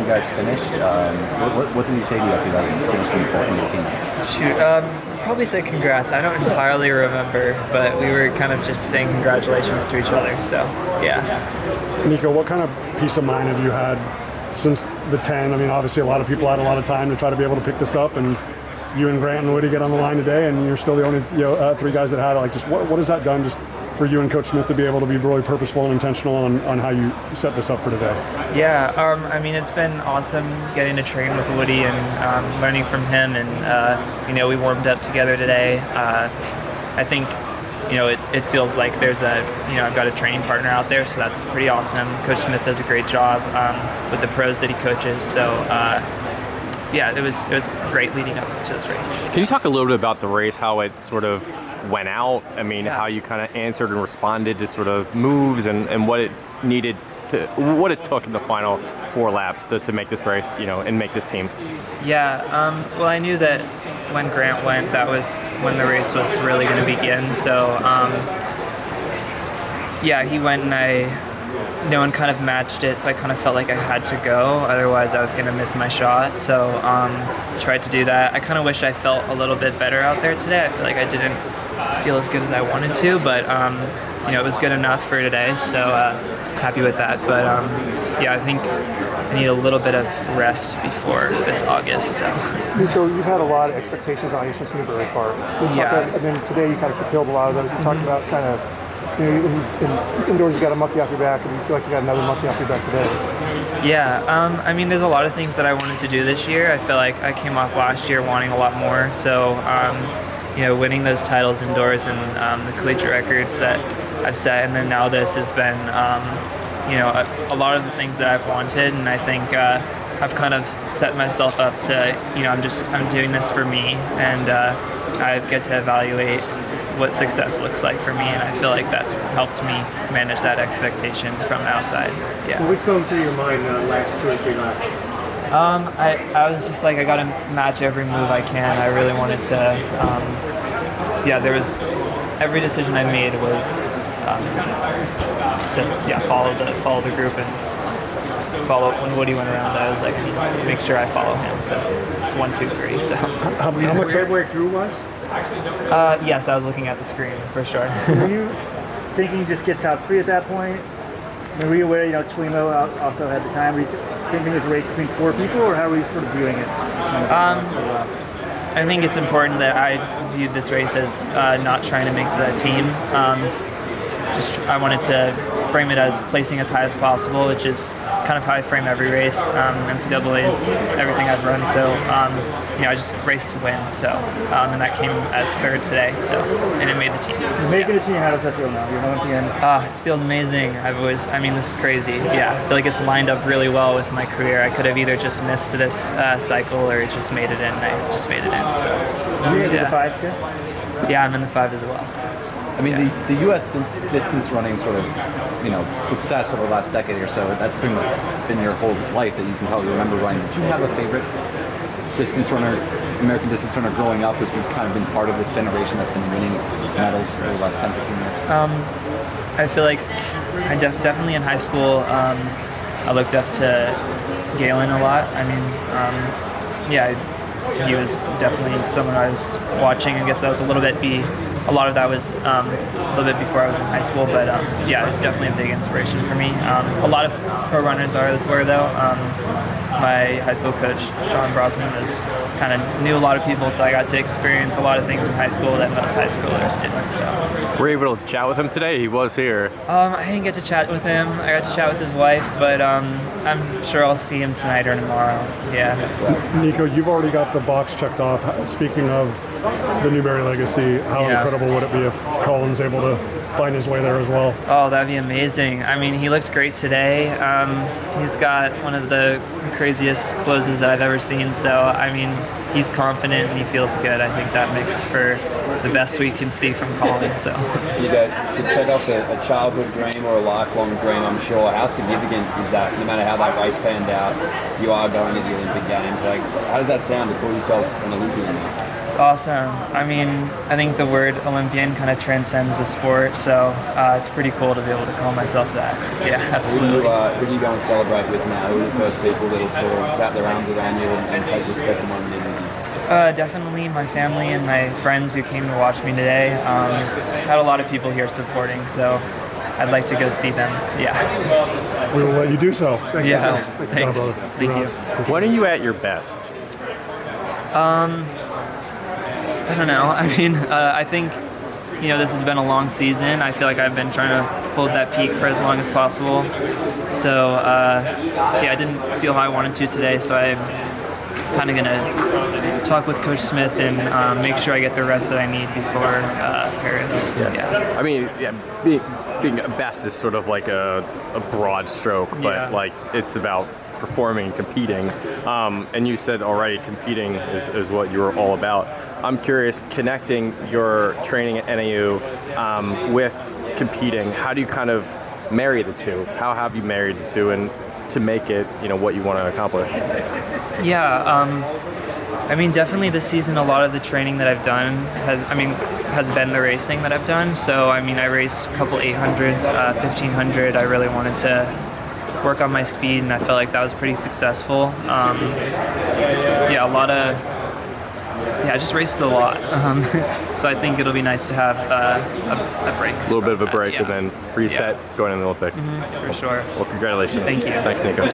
you guys finished, what did he say to you after you guys finished in your team? Shoot, probably say congrats. I don't entirely remember, but we were kind of just saying congratulations to each other. So, yeah. Nico, what kind of peace of mind have you had since the 10? I mean, obviously a lot of people had a lot of time to try to be able to pick this up, and you and Grant and Woody get on the line today, and you're still the only three guys that had it. Like, just what has that done just for you and Coach Smith to be able to be really purposeful and intentional on how you set this up for today? Yeah, I mean, it's been awesome getting to train with Woody and learning from him, and we warmed up together today. I think it feels like there's I've got a training partner out there, so that's pretty awesome. Coach Smith does a great job with the pros that he coaches, so it was great leading up to this race. Can you talk a little bit about the race, how it sort of went out? I mean, how you kind of answered and responded to sort of moves and what it needed to, what it took in the final 4 laps to make this race, and make this team. Yeah, well, I knew that when Grant went, that was when the race was really going to begin. So, he went and no one kind of matched it, so I kind of felt like I had to go, otherwise I was going to miss my shot. So tried to do that. I kind of wish I felt a little bit better out there today. I feel like I didn't feel as good as I wanted to, but it was good enough for today, so happy with that. But I think I need a little bit of rest before this August. So, Nico, you've had a lot of expectations on you since Newberry Park. And then today you kind of fulfilled a lot of those. You talked about kind of, in indoors you got a monkey off your back, and you feel like you got another monkey off your back today. Yeah, I mean, there's a lot of things that I wanted to do this year. I feel like I came off last year wanting a lot more. So, winning those titles indoors and the collegiate records that I've set, and then now this has been, a lot of the things that I've wanted, and I think I've kind of set myself up to, I'm doing this for me, and I get to evaluate what success looks like for me, and I feel like that's helped me manage that expectation from the outside. Yeah. What's going through your mind last 2 or 3 laps? I was just like, I got to match every move I can. I really wanted to, every decision I made was follow the group and follow. When Woody went around, I was like, make sure I follow him, because it's 1, 2, 3. So. How much where Drew was? Yes, I was looking at the screen for sure. Were you thinking he just gets out free at that point? I mean, were you aware, Chelimo also had the time? Were you thinking it was a race between 4 people, or how were you sort of viewing it? I think it's important that I viewed this race as not trying to make the team. I wanted to frame it as placing as high as possible, which is kind of how I frame every race. NCAA is everything I've run, so I just raced to win. So and that came as 3rd today. So and it made the team. You're making the team. How does that feel now? You're an Olympian. It feels amazing. This is crazy. Yeah, I feel like it's lined up really well with my career. I could have either just missed this cycle or just made it in. I just made it in. So you're in the 5 too? Yeah, I'm in the 5 as well. I mean, the U.S. distance running sort of, success over the last decade or so, that's pretty much been your whole life that you can probably remember running. Did you have a favorite distance runner, American distance runner growing up, who's kind of been part of this generation that's been winning medals over the last 10, 15 years? I feel like I definitely in high school, I looked up to Galen a lot. I mean, he was definitely someone I was watching. I guess that was a lot of that was a little bit before I was in high school, but it was definitely a big inspiration for me. A lot of pro runners were though. My high school coach, Sean Brosnan, knew a lot of people, so I got to experience a lot of things in high school that most high schoolers didn't. So, were you able to chat with him today? He was here. I didn't get to chat with him. I got to chat with his wife, but I'm sure I'll see him tonight or tomorrow. Yeah. Nico, you've already got the box checked off. Speaking of the Newberry legacy, how incredible would it be if Colin's able to find his way there as well? Oh, that'd be amazing. I mean, he looks great today. He's got one of the craziest closes that I've ever seen. So, I mean, he's confident and he feels good. I think that makes for the best we can see from Colin. So, to check off a childhood dream or a lifelong dream, I'm sure. How significant is that? No matter how that race panned out, you are going to the Olympic Games. Like, how does that sound to call yourself an Olympian? It's awesome. I mean, I think the word Olympian kind of transcends the sport, so it's pretty cool to be able to call myself that. Yeah, absolutely. Who do you go and celebrate with now? Who are the first people that'll sort of wrap their arms around you and take this special moment in with you? Definitely my family and my friends who came to watch me today. Had a lot of people here supporting, so I'd like to go see them. Yeah. We will let you do so. Thanks. Yeah. Thanks. Thanks. Thank you. When are you at your best? I don't know. I mean, I think, this has been a long season. I feel like I've been trying to hold that peak for as long as possible. So, I didn't feel how I wanted to today, so I'm kind of going to talk with Coach Smith and make sure I get the rest that I need before Paris. I mean, being best is sort of like a broad stroke, but like it's about performing, competing. And you said already competing is what you were all about. I'm curious, connecting your training at NAU with competing, how do you kind of marry the two? How have you married the two and to make it, what you want to accomplish? I mean, definitely this season, a lot of the training that I've done has been the racing that I've done. So, I mean, I raced a couple 800s, 1500. I really wanted to work on my speed, and I felt like that was pretty successful. I just raced a lot. So I think it'll be nice to have a break. A little bit of a break and then reset going into the Olympics. For sure. Well, congratulations. Thank you. Thanks, Nico.